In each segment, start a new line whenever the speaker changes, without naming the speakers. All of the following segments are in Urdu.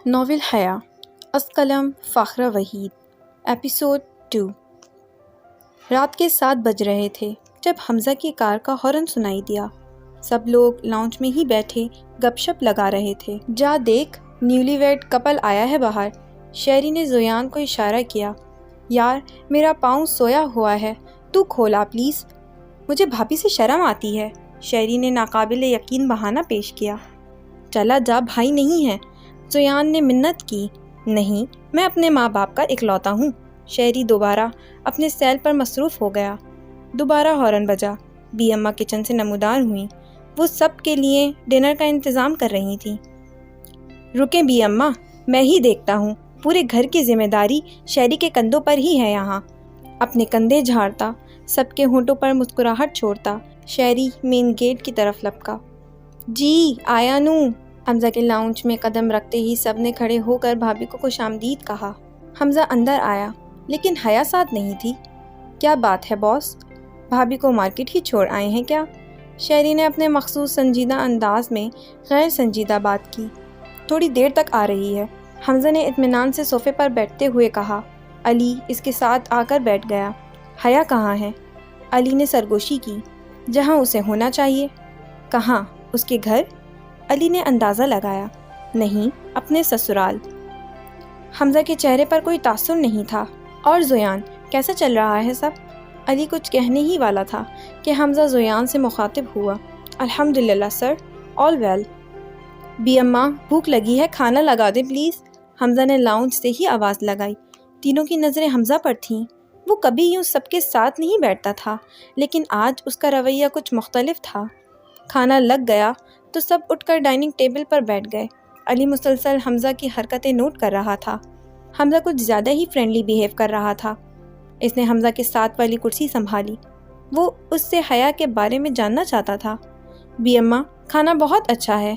ناول حیا از قلم فاخرہ وحید ایپیسوڈ 2۔ رات کے 7 بج رہے تھے جب حمزہ کی کار کا ہارن سنائی دیا۔ سب لوگ لاؤنج میں ہی بیٹھے گپ شپ لگا رہے تھے۔ جا دیکھ، نیولی ویڈ کپل آیا ہے باہر، شہری نے زویان کو اشارہ کیا۔ یار میرا پاؤں سویا ہوا ہے، تو کھولا پلیز، مجھے بھابھی سے شرم آتی ہے، شہری نے ناقابل یقین بہانہ پیش کیا۔ چلا جا، بھائی نہیں ہے، زویان نے منت کی۔ نہیں، میں اپنے ماں باپ کا اکلوتا ہوں۔ شہری دوبارہ اپنے سیل پر مصروف ہو گیا۔ دوبارہ ہارن بجا۔ بی اماں کچن سے نمودار ہوئیں۔ وہ سب کے لیے ڈنر کا انتظام کر رہی تھیں۔ رکیں بی اماں، میں ہی دیکھتا ہوں، پورے گھر کی ذمہ داری شہری کے کندھوں پر ہی ہے یہاں۔ اپنے کندھے جھاڑتا، سب کے ہونٹوں پر مسکراہٹ چھوڑتا، شہری مین گیٹ کی طرف لپکا۔ جی آیا نو۔ حمزہ کے لاؤنج میں قدم رکھتے ہی سب نے کھڑے ہو کر بھابھی کو خوش آمدید کہا۔ حمزہ اندر آیا، لیکن حیا ساتھ نہیں تھی۔ کیا بات ہے باس، بھابھی کو مارکیٹ ہی چھوڑ آئے ہیں کیا؟ شہری نے اپنے مخصوص سنجیدہ انداز میں غیر سنجیدہ بات کی۔ تھوڑی دیر تک آ رہی ہے، حمزہ نے اطمینان سے صوفے پر بیٹھتے ہوئے کہا۔ علی اس کے ساتھ آ کر بیٹھ گیا۔ حیا کہاں ہے؟ علی نے سرگوشی کی۔ جہاں اسے ہونا چاہیے۔ کہاں؟ اس کے گھر؟ علی نے اندازہ لگایا۔ نہیں، اپنے سسرال۔ حمزہ کے چہرے پر کوئی تاثر نہیں تھا۔ اور زویان، کیسا چل رہا ہے سب؟ علی کچھ کہنے ہی والا تھا کہ حمزہ زویان سے مخاطب ہوا۔ الحمدللہ سر، آل ویل۔ بی اماں، بھوک لگی ہے، کھانا لگا دیں پلیز۔ حمزہ نے لاؤنج سے ہی آواز لگائی۔ تینوں کی نظریں حمزہ پر تھیں۔ وہ کبھی یوں سب کے ساتھ نہیں بیٹھتا تھا، لیکن آج اس کا رویہ کچھ مختلف تھا۔ کھانا لگ گیا تو سب اٹھ کر ڈائننگ ٹیبل پر بیٹھ گئے۔ علی مسلسل حمزہ کی حرکتیں نوٹ کر رہا تھا۔ حمزہ کچھ زیادہ ہی فرینڈلی بیہیو کر رہا تھا۔ اس نے حمزہ کے ساتھ والی کرسی سنبھالی۔ وہ اس سے حیا کے بارے میں جاننا چاہتا تھا۔ بی اماں، کھانا بہت اچھا ہے۔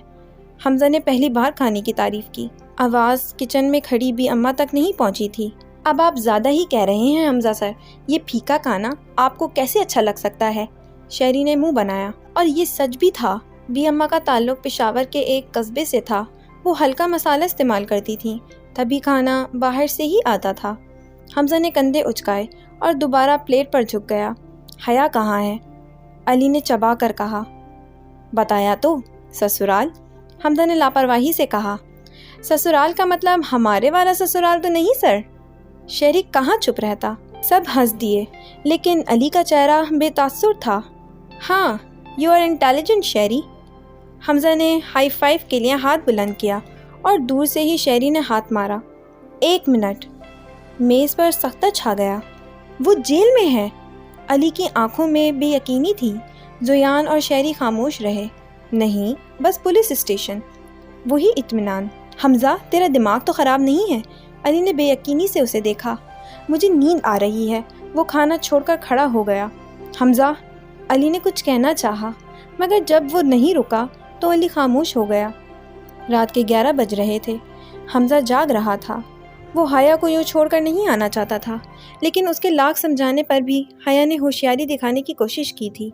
حمزہ نے پہلی بار کھانے کی تعریف کی۔ آواز کچن میں کھڑی بی اماں تک نہیں پہنچی تھی۔ اب آپ زیادہ ہی کہہ رہے ہیں حمزہ سر، یہ پھیکا کھانا آپ کو کیسے اچھا لگ سکتا ہے؟ شہری نے منہ بنایا۔ اور یہ سچ بھی تھا۔ بی اماں کا تعلق پشاور کے ایک قصبے سے تھا۔ وہ ہلکا مسالہ استعمال کرتی تھیں، تبھی کھانا باہر سے ہی آتا تھا۔ حمزہ نے کندھے اچکائے اور دوبارہ پلیٹ پر جھک گیا۔ حیا کہاں ہے؟ علی نے چبا کر کہا۔ بتایا تو، سسرال۔ حمزہ نے لاپرواہی سے کہا۔ سسرال کا مطلب ہمارے والا سسرال تو نہیں سر؟ شہری کہاں چپ رہتا؟ سب ہنس دیے، لیکن علی کا چہرہ بے تاثر تھا۔ ہاں، یو آر انٹیلیجنٹ شہری۔ حمزہ نے ہائی فائیو کے لیے ہاتھ بلند کیا اور دور سے ہی شہری نے ہاتھ مارا۔ 1 منٹ۔ میز پر سختہ چھا گیا۔ وہ جیل میں ہے۔ علی کی آنکھوں میں بے یقینی تھی۔ زویان اور شہری خاموش رہے۔ نہیں، بس پولیس اسٹیشن۔ وہی اطمینان۔ حمزہ، تیرا دماغ تو خراب نہیں ہے؟ علی نے بے یقینی سے اسے دیکھا۔ مجھے نیند آ رہی ہے۔ وہ کھانا چھوڑ کر کھڑا ہو گیا۔ حمزہ، علی نے کچھ کہنا چاہا، مگر جب وہ نہیں رکا تو علی خاموش ہو گیا۔ رات کے 11 بج رہے تھے۔ حمزہ جاگ رہا تھا۔ وہ حیا کو یوں چھوڑ کر نہیں آنا چاہتا تھا، لیکن اس کے لاکھ سمجھانے پر بھی حیا نے ہوشیاری دکھانے کی کوشش کی تھی۔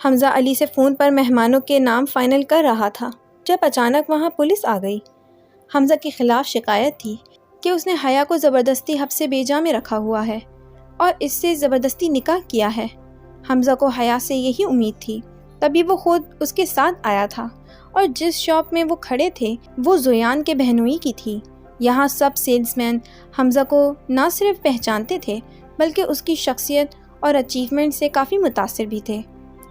حمزہ علی سے فون پر مہمانوں کے نام فائنل کر رہا تھا جب اچانک وہاں پولیس آ گئی۔ حمزہ کے خلاف شکایت تھی کہ اس نے حیا کو زبردستی حبس بیجا میں رکھا ہوا ہے اور اس سے زبردستی نکاح کیا ہے۔ حمزہ کو حیا سے یہی امید تھی، تبھی وہ خود اس کے ساتھ آیا تھا، اور جس شاپ میں وہ کھڑے تھے وہ زویان کے بہنوئی کی تھی۔ یہاں سب سیلز مین حمزہ کو نہ صرف پہچانتے تھے بلکہ اس کی شخصیت اور اچیومنٹ سے کافی متاثر بھی تھے۔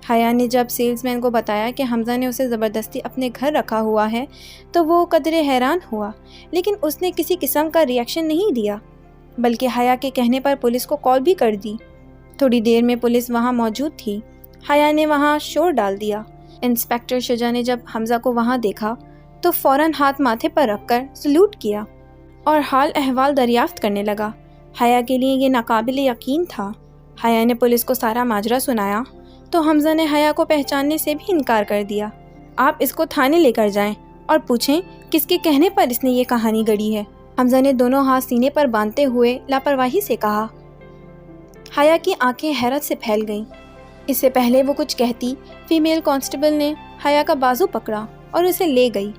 حیا نے جب سیلز مین کو بتایا کہ حمزہ نے اسے زبردستی اپنے گھر رکھا ہوا ہے تو وہ قدرے حیران ہوا، لیکن اس نے کسی قسم کا ری ایکشن نہیں دیا، بلکہ حیا کے کہنے پر پولیس کو کال بھی کر دی۔ تھوڑی دیر میں پولیس وہاں موجود تھی۔ حیا نے وہاں شور ڈال دیا۔ انسپیکٹر شجاع نے جب حمزہ کو وہاں دیکھا تو فوراً ہاتھ ماتھے پر رکھ کر سلوٹ کیا اور حال احوال دریافت کرنے لگا۔ حیا کے لیے یہ ناقابل یقین تھا۔ حیا نے پولیس کو سارا ماجرا سنایا تو حمزہ نے حیا کو پہچاننے سے بھی انکار کر دیا۔ آپ اس کو تھانے لے کر جائیں اور پوچھیں کس کے کہنے پر اس نے یہ کہانی گڑھی ہے۔ حمزہ نے دونوں ہاتھ سینے پر باندھتے ہوئے لاپرواہی سے کہا۔ حیا کی آنکھیں حیرت سے پھیل گئیں۔ اس سے پہلے وہ کچھ کہتی، فیمیل کانسٹیبل نے حیا کا بازو پکڑا اور اسے لے گئی۔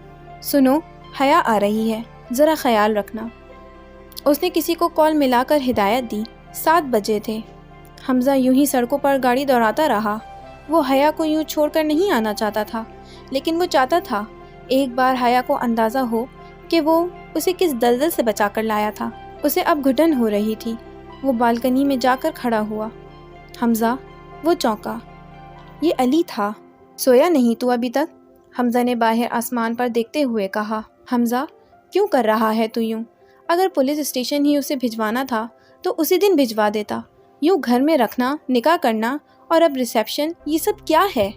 سنو، حیا آ رہی ہے، ذرا خیال رکھنا۔ اس نے کسی کو کال ملا کر ہدایت دی۔ 7 بجے تھے۔ حمزہ یوں ہی سڑکوں پر گاڑی دوڑاتا رہا۔ وہ حیا کو یوں چھوڑ کر نہیں آنا چاہتا تھا، لیکن وہ چاہتا تھا ایک بار حیا کو اندازہ ہو کہ وہ اسے کس دلدل سے بچا کر لایا تھا۔ اسے اب گھٹن ہو رہی تھی۔ وہ بالکنی میں جا کر کھڑا ہوا۔ حمزہ، وہ چونکا۔ یہ علی تھا۔ سویا نہیں تو ابھی تک؟ حمزہ نے باہر آسمان پر دیکھتے ہوئے کہا۔ حمزہ، کیوں کر رہا ہے تو یوں؟ اگر پولیس اسٹیشن ہی اسے بھجوانا تھا تو اسی دن بھجوا دیتا۔ یوں گھر میں رکھنا، نکاح کرنا اور اب ریسیپشن، یہ سب کیا ہے؟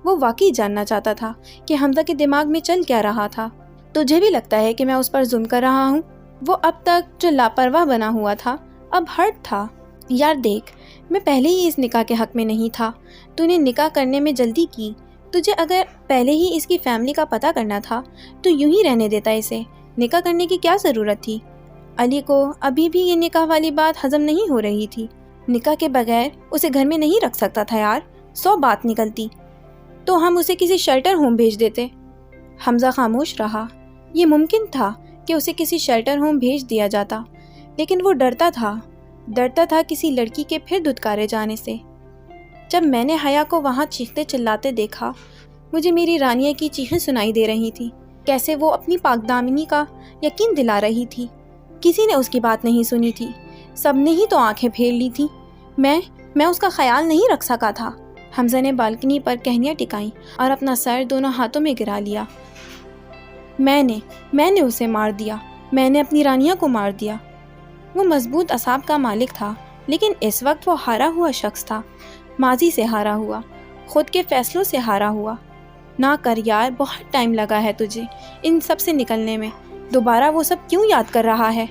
وہ واقعی جاننا چاہتا تھا کہ حمزہ کے دماغ میں چل کیا رہا تھا۔ تجھے بھی لگتا ہے کہ میں اس پر ظلم کر رہا ہوں؟ وہ اب تک جو لاپرواہ بنا ہوا تھا اب ہرٹ تھا۔ یار دیکھ، میں پہلے ہی اس نکاح کے حق میں نہیں تھا۔ تو نے نکاح کرنے میں جلدی کی۔ تجھے اگر پہلے ہی اس کی فیملی کا پتہ کرنا تھا تو یوں ہی رہنے دیتا اسے۔ نکاح کرنے کی کیا ضرورت تھی؟ علی کو ابھی بھی یہ نکاح والی بات ہضم نہیں ہو رہی تھی۔ نکاح کے بغیر اسے گھر میں نہیں رکھ سکتا تھا یار۔ 100 بات نکلتی تو ہم اسے کسی شیلٹر ہوم بھیج دیتے۔ حمزہ خاموش رہا۔ یہ ممکن تھا کہ اسے کسی شیلٹر ہوم بھیج دیا جاتا، لیکن وہ ڈرتا تھا کسی لڑکی کے پھر دھتکارے جانے سے۔ جب میں نے حیا کو وہاں چیختے چلاتے دیکھا، مجھے میری رانیہ کی چیخیں سنائی دے رہی تھی، کیسے وہ اپنی پاک دامنی کا یقین دلا رہی تھی۔ کسی نے اس کی بات نہیں سنی تھی، سب نے ہی تو آنکھیں پھیر لی تھی۔ میں اس کا خیال نہیں رکھ سکا تھا۔ حمزہ نے بالکنی پر کہنیاں ٹکائیں اور اپنا سر دونوں ہاتھوں میں گرا لیا۔ میں نے اسے مار دیا۔ میں نے اپنی رانیہ کو مار دیا۔ وہ مضبوط اعصاب کا مالک تھا، لیکن اس وقت وہ ہارا ہوا شخص تھا، ماضی سے ہارا ہوا، خود کے فیصلوں سے ہارا ہوا۔ نہ کر یار، بہت ٹائم لگا ہے تجھے ان سب سے نکلنے میں۔ دوبارہ وہ سب کیوں یاد کر رہا ہے؟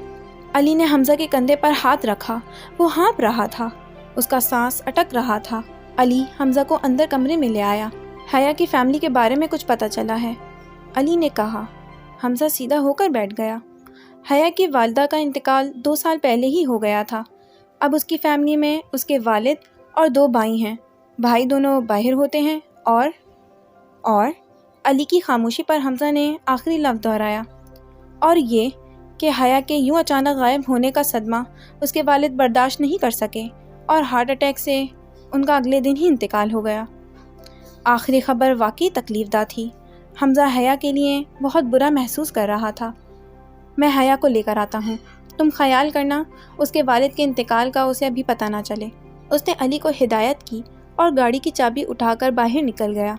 علی نے حمزہ کے کندھے پر ہاتھ رکھا۔ وہ ہانپ رہا تھا، اس کا سانس اٹک رہا تھا۔ علی حمزہ کو اندر کمرے میں لے آیا۔ حیا کی فیملی کے بارے میں کچھ پتہ چلا ہے؟ علی نے کہا۔ حمزہ سیدھا ہو کر بیٹھ گیا۔ حیا کی والدہ کا انتقال 2 سال پہلے ہی ہو گیا تھا۔ اب اس کی فیملی میں اس کے والد اور 2 بھائی ہیں۔ بھائی دونوں باہر ہوتے ہیں اور علی کی خاموشی پر حمزہ نے آخری لفظ دہرایا۔ اور یہ کہ حیا کے یوں اچانک غائب ہونے کا صدمہ اس کے والد برداشت نہیں کر سکے اور ہارٹ اٹیک سے ان کا اگلے دن ہی انتقال ہو گیا۔ آخری خبر واقعی تکلیف دہ تھی۔ حمزہ حیا کے لیے بہت برا محسوس کر رہا تھا۔ میں حیا کو لے کر آتا ہوں، تم خیال کرنا اس کے والد کے انتقال کا اسے ابھی پتہ نہ چلے۔ اس نے علی کو ہدایت کی اور گاڑی کی چابی اٹھا کر باہر نکل گیا۔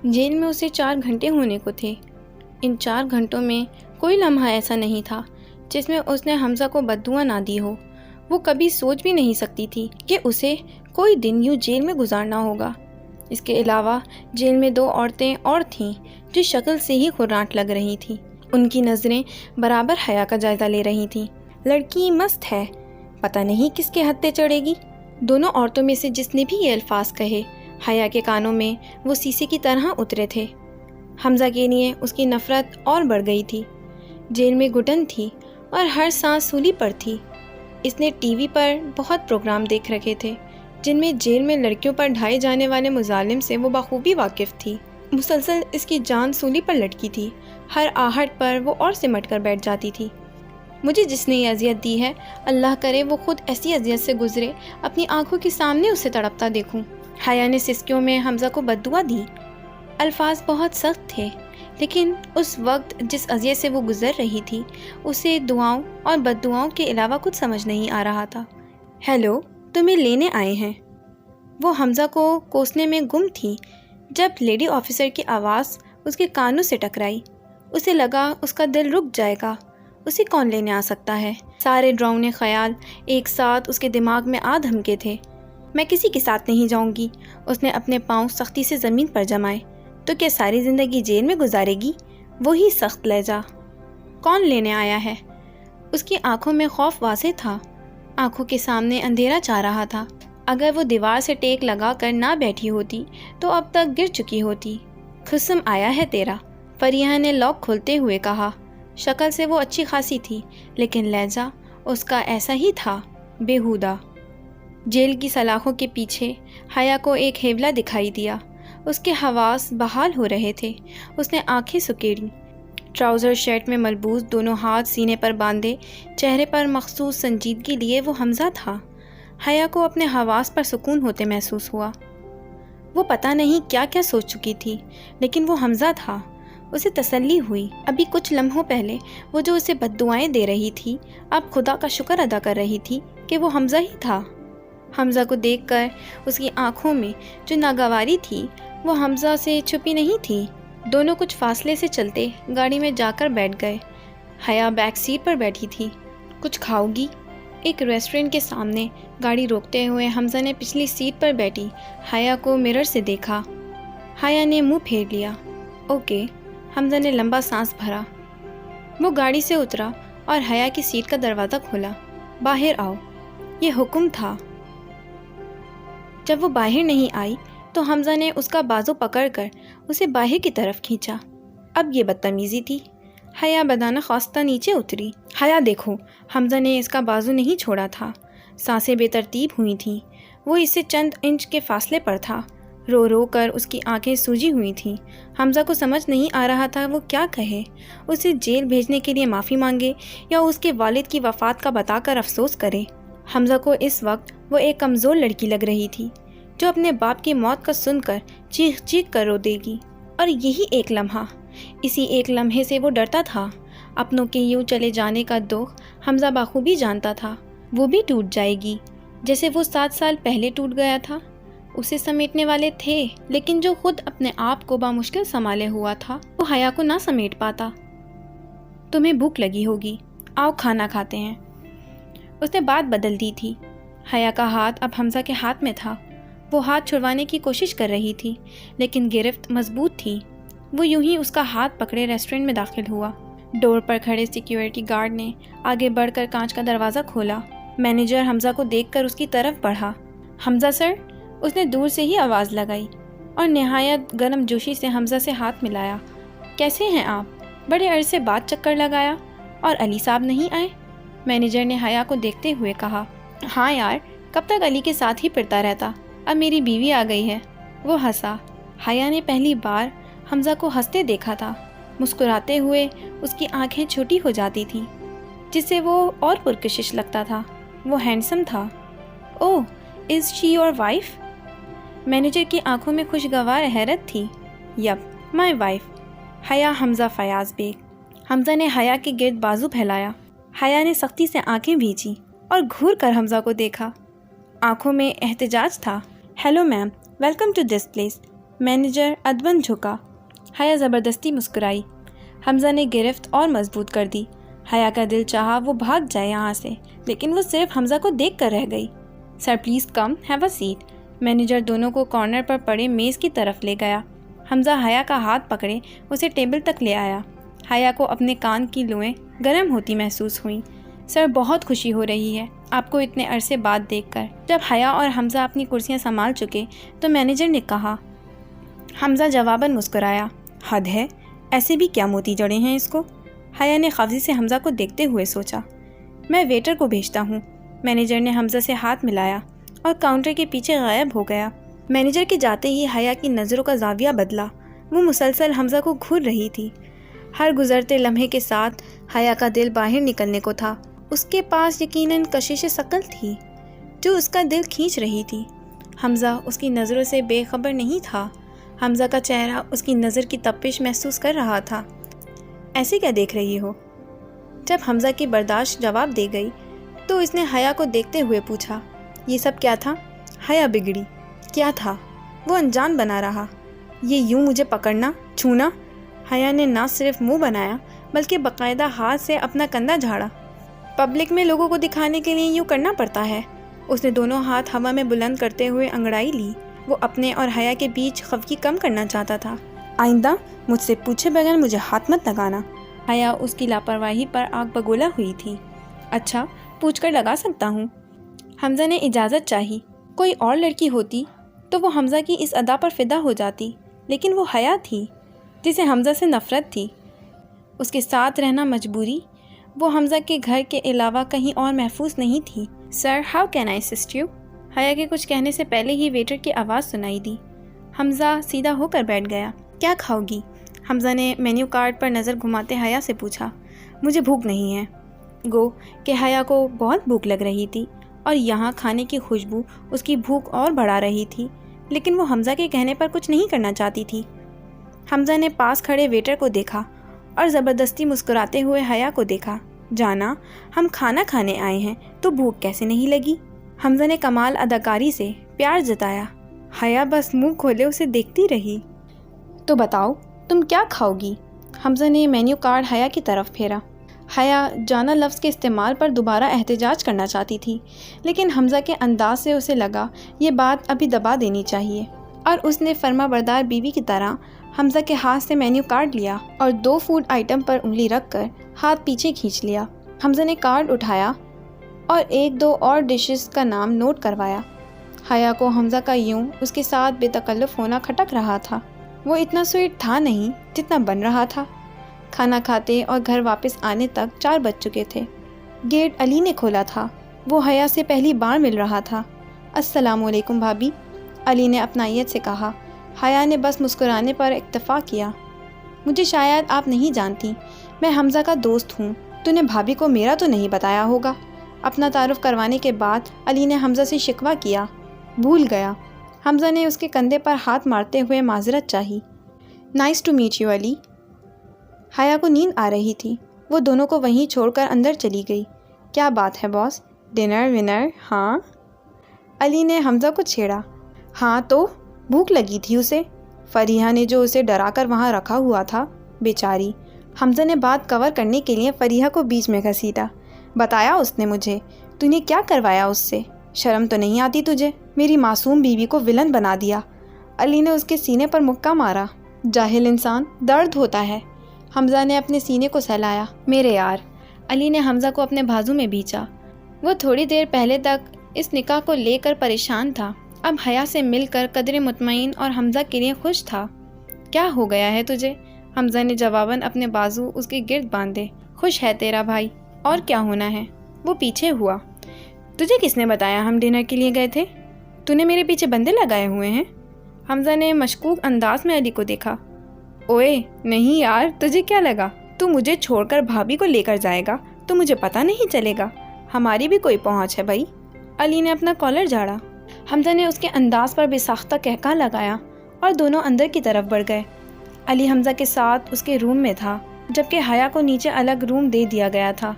جیل میں اسے 4 گھنٹے ہونے کو تھے۔ ان 4 گھنٹوں میں کوئی لمحہ ایسا نہیں تھا جس میں اس نے حمزہ کو بددعا نہ دی ہو۔ وہ کبھی سوچ بھی نہیں سکتی تھی کہ اسے کوئی دن یوں جیل میں گزارنا ہوگا۔ اس کے علاوہ جیل میں 2 عورتیں اور تھیں جو شکل سے ہی خراٹ لگ رہی تھیں۔ ان کی نظریں برابر حیا کا جائزہ لے رہی تھیں۔ لڑکی مست ہے، پتہ نہیں کس کے ہتھے چڑھے گی۔ دونوں عورتوں میں سے جس نے بھی یہ الفاظ کہے، حیا کے کانوں میں وہ سیسے کی طرح اترے تھے۔ حمزہ کے لیے اس کی نفرت اور بڑھ گئی تھی۔ جیل میں گھٹن تھی اور ہر سانس سولی پر تھی۔ اس نے ٹی وی پر بہت پروگرام دیکھ رکھے تھے جن میں جیل میں لڑکیوں پر ڈھائے جانے والے مظالم سے وہ بخوبی واقف تھی۔ مسلسل اس کی جان سولی پر لٹکی تھی۔ ہر آہٹ پر وہ اور سمٹ کر بیٹھ جاتی تھی۔ مجھے جس نے یہ اذیت دی ہے، اللہ کرے وہ خود ایسی اذیت سے گزرے، اپنی آنکھوں کے سامنے اسے تڑپتا دیکھوں۔ حیا نے سسکیوں میں حمزہ کو بددعا دی۔ الفاظ بہت سخت تھے، لیکن اس وقت جس اذیت سے وہ گزر رہی تھی اسے دعاؤں اور بددعاؤں کے علاوہ کچھ سمجھ نہیں آ رہا تھا۔ ہیلو، تمہیں لینے آئے ہیں۔ وہ حمزہ کو کوسنے میں گم تھی جب لیڈی آفیسر کی آواز اس کے کانوں سے ٹکرائی۔ اسے لگا اس کا دل رک جائے گا۔ اسے کون لینے آ سکتا ہے؟ سارے ڈراؤنے خیال ایک ساتھ اس کے دماغ میں آ دھمکے تھے۔ میں کسی کے ساتھ نہیں جاؤں گی۔ اس نے اپنے پاؤں سختی سے زمین پر جمائے۔ تو کیا ساری زندگی جیل میں گزارے گی؟ وہی سخت لہجہ۔ کون لینے آیا ہے؟ اس کی آنکھوں میں خوف واضح تھا۔ آنکھوں کے سامنے اندھیرا چاہ رہا تھا۔ اگر وہ دیوار سے ٹیک لگا کر نہ بیٹھی ہوتی تو اب تک گر چکی ہوتی۔ قسم آیا ہے تیرا، فریحہ نے لاک کھولتے ہوئے کہا۔ شکل سے وہ اچھی خاصی تھی، لیکن لہجہ اس کا ایسا ہی تھا، بیہودہ۔ جیل کی سلاخوں کے پیچھے حیا کو ایک ہیولا دکھائی دیا۔ اس کے حواس بحال ہو رہے تھے۔ اس نے آنکھیں سکیڑی۔ ٹراؤزر شرٹ میں ملبوس، دونوں ہاتھ سینے پر باندھے، چہرے پر مخصوص سنجیدگی لیے وہ حمزہ تھا۔ حیا کو اپنے حواس پر سکون ہوتے محسوس ہوا۔ وہ پتہ نہیں کیا کیا سوچ چکی تھی، لیکن وہ حمزہ تھا۔ اسے تسلی ہوئی۔ ابھی کچھ لمحوں پہلے وہ جو اسے بد دعائیں دے رہی تھی، اب خدا کا شکر ادا کر رہی تھی کہ وہ حمزہ ہی تھا۔ حمزہ کو دیکھ کر اس کی آنکھوں میں جو ناگواری تھی وہ حمزہ سے چھپی نہیں تھی۔ دونوں کچھ فاصلے سے چلتے گاڑی میں جا کر بیٹھ گئے۔ حیا بیک سیٹ پر بیٹھی تھی۔ کچھ کھاؤ گی؟ ایک ریسٹورنٹ کے سامنے گاڑی روکتے ہوئے حمزہ نے پچھلی سیٹ پر بیٹھی حیا کو مرر سے دیکھا۔ حیا نے منہ پھیر لیا۔ اوکے، حمزہ نے لمبا سانس بھرا۔ وہ گاڑی سے اترا اور حیا کی سیٹ کا دروازہ کھولا۔ باہر آؤ، یہ حکم تھا۔ جب وہ باہر نہیں آئی تو حمزہ نے اس کا بازو پکڑ کر اسے باہر کی طرف کھینچا۔ اب یہ بدتمیزی تھی۔ حیا بدانہ خواستہ نیچے اتری۔ حیا دیکھو، حمزہ نے اس کا بازو نہیں چھوڑا تھا۔ سانسیں بے ترتیب ہوئی تھیں۔ وہ اس سے چند انچ کے فاصلے پر تھا۔ رو رو کر اس کی آنکھیں سوجی ہوئی تھیں۔ حمزہ کو سمجھ نہیں آ رہا تھا وہ کیا کہے، اسے جیل بھیجنے کے لیے معافی مانگے یا اس کے والد کی وفات کا بتا کر افسوس کرے۔ حمزہ کو اس وقت وہ ایک کمزور لڑکی لگ رہی تھی جو اپنے باپ کی موت کا سن کر چیخ چیخ کر رو دے گی، اور یہی ایک لمحہ، اسی ایک لمحے سے وہ ڈرتا تھا۔ اپنوں کے یوں چلے جانے کا دکھ حمزہ بخوبی جانتا تھا۔ وہ بھی ٹوٹ جائے گی جیسے وہ 7 سال پہلے ٹوٹ گیا تھا۔ اسے سمیٹنے والے تھے، لیکن جو خود اپنے آپ کو بامشکل سنبھالے ہوا تھا وہ حیا کو نہ سمیٹ پاتا۔ تمہیں بھوک لگی ہوگی، آؤ کھانا کھاتے ہیں۔ اس نے بات بدل دی تھی۔ حیا کا ہاتھ اب حمزہ کے ہاتھ میں تھا۔ وہ ہاتھ چھڑوانے کی کوشش کر رہی تھی، لیکن گرفت مضبوط تھی۔ وہ یوں ہی اس کا ہاتھ پکڑے ریسٹورنٹ میں داخل ہوا۔ ڈور پر کھڑے سیکیورٹی گارڈ نے آگے بڑھ کر کانچ کا دروازہ کھولا۔ مینیجر حمزہ کو دیکھ کر اس کی طرف بڑھا۔ حمزہ سر، اس نے دور سے ہی آواز لگائی اور نہایت گرم جوشی سے حمزہ سے ہاتھ ملایا۔ کیسے ہیں آپ؟ بڑے عرصے بعد چکر لگایا، اور علی صاحب نہیں آئے؟ مینیجر نے حیا کو دیکھتے ہوئے کہا۔ ہاں یار، کب تک علی کے ساتھ ہی پھرتا رہتا، اب میری بیوی آ گئی ہے۔ وہ ہنسا۔ حیا نے پہلی بار حمزہ کو ہنستے دیکھا تھا۔ مسکراتے ہوئے اس کی آنکھیں چھوٹی ہو جاتی تھیں، جس سے وہ اور پرکشش لگتا تھا۔ وہ ہینڈسم تھا۔ اوہ، از شی یور وائف؟ مینیجر کی آنکھوں میں خوشگوار حیرت تھی۔ یپ، مائی وائف، حیا حمزہ فیاض بیگ۔ حمزہ نے حیا کے گرد بازو پھیلایا۔ حیا نے سختی سے آنکھیں بھیجی اور گھور کر حمزہ کو دیکھا۔ آنکھوں میں احتجاج تھا۔ Hello ma'am, welcome to this place. Manager ادبن جھکا۔ حیا زبردستی مسکرائی۔ حمزہ نے گرفت اور مضبوط کر دی۔ حیا کا دل چاہا وہ بھاگ جائے یہاں سے، لیکن وہ صرف حمزہ کو دیکھ کر رہ گئی۔ Sir please come, have a seat. Manager دونوں کو کارنر پر پڑے میز کی طرف لے گیا۔ حمزہ حیا کا ہاتھ پکڑے اسے ٹیبل تک لے آیا۔ حیا کو اپنے کان کی لوئیں گرم ہوتی محسوس ہوئیں۔ سر، بہت خوشی ہو رہی ہے آپ کو اتنے عرصے بعد دیکھ کر۔ جب حیا اور حمزہ اپنی کرسیاں سنبھال چکے تو مینیجر نے کہا۔ حمزہ جواباً مسکرایا۔ حد ہے، ایسے بھی کیا موتی جڑے ہیں اس کو؟ حیا نے خفضی سے حمزہ کو دیکھتے ہوئے سوچا۔ میں ویٹر کو بھیجتا ہوں۔ مینیجر نے حمزہ سے ہاتھ ملایا اور کاؤنٹر کے پیچھے غائب ہو گیا۔ مینیجر کے جاتے ہی حیا کی نظروں کا زاویہ بدلا۔ وہ مسلسل حمزہ کو گھور رہی تھی۔ ہر گزرتے لمحے کے ساتھ حیا کا دل باہر نکلنے کو تھا۔ اس کے پاس یقیناً کشش ثقل تھی جو اس کا دل کھینچ رہی تھی۔ حمزہ اس کی نظروں سے بے خبر نہیں تھا۔ حمزہ کا چہرہ اس کی نظر کی تپش محسوس کر رہا تھا۔ ایسے کیا دیکھ رہی ہو؟ جب حمزہ کی برداشت جواب دے گئی تو اس نے حیا کو دیکھتے ہوئے پوچھا۔ یہ سب کیا تھا؟ حیا بگڑی۔ کیا تھا؟ وہ انجان بنا رہا۔ یہ یوں مجھے پکڑنا، چھونا؟ حیا نے نہ صرف منہ بنایا بلکہ باقاعدہ ہاتھ سے اپنا کندھا جھاڑا۔ پبلک میں لوگوں کو دکھانے کے لیے یوں کرنا پڑتا ہے۔ اس نے دونوں ہاتھ ہوا میں بلند کرتے ہوئے انگڑائی لی۔ وہ اپنے اور حیا کے بیچ خفگی کم کرنا چاہتا تھا۔ آئندہ مجھ سے پوچھے بغیر مجھے ہاتھ مت لگانا۔ حیا اس کی لاپرواہی پر آگ بگولا ہوئی تھی۔ اچھا، پوچھ کر لگا سکتا ہوں۔ حمزہ نے اجازت چاہی۔ کوئی اور لڑکی ہوتی تو وہ حمزہ کی اس ادا پر فدا ہو جاتی، لیکن وہ حیا تھی جسے حمزہ سے نفرت تھی۔ اس کے ساتھ رہنا مجبوری۔ وہ حمزہ کے گھر کے علاوہ کہیں اور محفوظ نہیں تھی۔ Sir, how can I assist you? حیا کے کچھ کہنے سے پہلے ہی ویٹر کی آواز سنائی دی۔ حمزہ سیدھا ہو کر بیٹھ گیا۔ کیا کھاؤ گی؟ حمزہ نے مینیو کارڈ پر نظر گھماتے حیا سے پوچھا۔ مجھے بھوک نہیں ہے۔ گو کہ حیا کو بہت بھوک لگ رہی تھی اور یہاں کھانے کی خوشبو اس کی بھوک اور بڑھا رہی تھی، لیکن وہ حمزہ کے کہنے پر کچھ نہیں کرنا چاہتی تھی۔ حمزہ نے پاس کھڑے ویٹر کو دیکھا اور زبردستی مسکراتے ہوئے حیا کو دیکھا۔ جانا، ہم کھانا کھانے آئے ہیں تو بھوک کیسے نہیں لگی؟ حمزہ نے کمال اداکاری سے پیار جتایا۔ حیا بس منہ کھولے اسے دیکھتی رہی۔ تو بتاؤ تم کیا کھاؤ گی؟ حمزہ نے مینیو کارڈ حیا کی طرف پھیرا۔ حیا جانا لفظ کے استعمال پر دوبارہ احتجاج کرنا چاہتی تھی، لیکن حمزہ کے انداز سے اسے لگا یہ بات ابھی دبا دینی چاہیے، اور اس نے فرما بردار بیوی کی طرح حمزہ کے ہاتھ سے مینیو کارڈ لیا اور 2 فوڈ آئٹم پر انگلی رکھ کر ہاتھ پیچھے کھینچ لیا۔ حمزہ نے کارڈ اٹھایا اور 1-2 اور ڈشز کا نام نوٹ کروایا۔ حیا کو حمزہ کا یوں اس کے ساتھ بے تکلف ہونا کھٹک رہا تھا۔ وہ اتنا سویٹ تھا نہیں جتنا بن رہا تھا۔ کھانا کھاتے اور گھر واپس آنے تک 4 بج چکے تھے۔ گیٹ علی نے کھولا تھا۔ وہ حیا سے پہلی بار مل رہا تھا۔ السلام علیکم بھابی، علی نے اپنائیت سے کہا۔ حیا نے بس مسکرانے پر اکتفا کیا۔ مجھے شاید آپ نہیں جانتی، میں حمزہ کا دوست ہوں۔ تو نے بھابی کو میرا تو نہیں بتایا ہوگا؟ اپنا تعارف کروانے کے بعد علی نے حمزہ سے شکوہ کیا۔ بھول گیا۔ حمزہ نے اس کے کندھے پر ہاتھ مارتے ہوئے معذرت چاہی۔ نائس ٹو میٹ یو علی۔ حیا کو نیند آ رہی تھی۔ وہ دونوں کو وہیں چھوڑ کر اندر چلی گئی۔ کیا بات ہے باس، ڈنر ونر؟ ہاں؟ علی نے حمزہ کو چھیڑا۔ ہاں تو بھوک لگی تھی اسے، فریحہ نے جو اسے ڈرا کر وہاں رکھا ہوا تھا، بیچاری۔ حمزہ نے بات کور کرنے کے لیے فریحہ کو بیچ میں گھسیٹا۔ بتایا اس نے مجھے، تو نے کیا کروایا اس سے؟ شرم تو نہیں آتی تجھے؟ میری معصوم بیوی کو ولن بنا دیا۔ علی نے اس کے سینے پر مکہ مارا۔ جاہل انسان، درد ہوتا ہے۔ حمزہ نے اپنے سینے کو سہلایا۔ میرے یار، علی نے حمزہ کو اپنے بازو میں بھینچا۔ وہ تھوڑی دیر پہلے تک اس نکاح کو لے کر پریشان تھا، اب حیا سے مل کر قدرے مطمئن اور حمزہ کے لیے خوش تھا۔ کیا ہو گیا ہے تجھے؟ حمزہ نے جواباً اپنے بازو اس کے گرد باندھے۔ خوش ہے تیرا بھائی، اور کیا ہونا ہے؟ وہ پیچھے ہوا۔ تجھے کس نے بتایا ہم ڈنر کے لیے گئے تھے؟ تو نے میرے پیچھے بندے لگائے ہوئے ہیں؟ حمزہ نے مشکوک انداز میں علی کو دیکھا۔ اوئے نہیں یار، تجھے کیا لگا تو مجھے چھوڑ کر بھابی کو لے کر جائے گا تو مجھے پتہ نہیں چلے گا؟ ہماری بھی کوئی پہنچ ہے بھائی۔ علی نے اپنا کالر جھاڑا۔ حمزہ نے اس کے انداز پر بے ساختہ کہکا لگایا اور دونوں اندر کی طرف بڑھ گئے۔ علی حمزہ کے ساتھ اس کے روم میں تھا، جبکہ حیا کو نیچے الگ روم دے دیا گیا تھا۔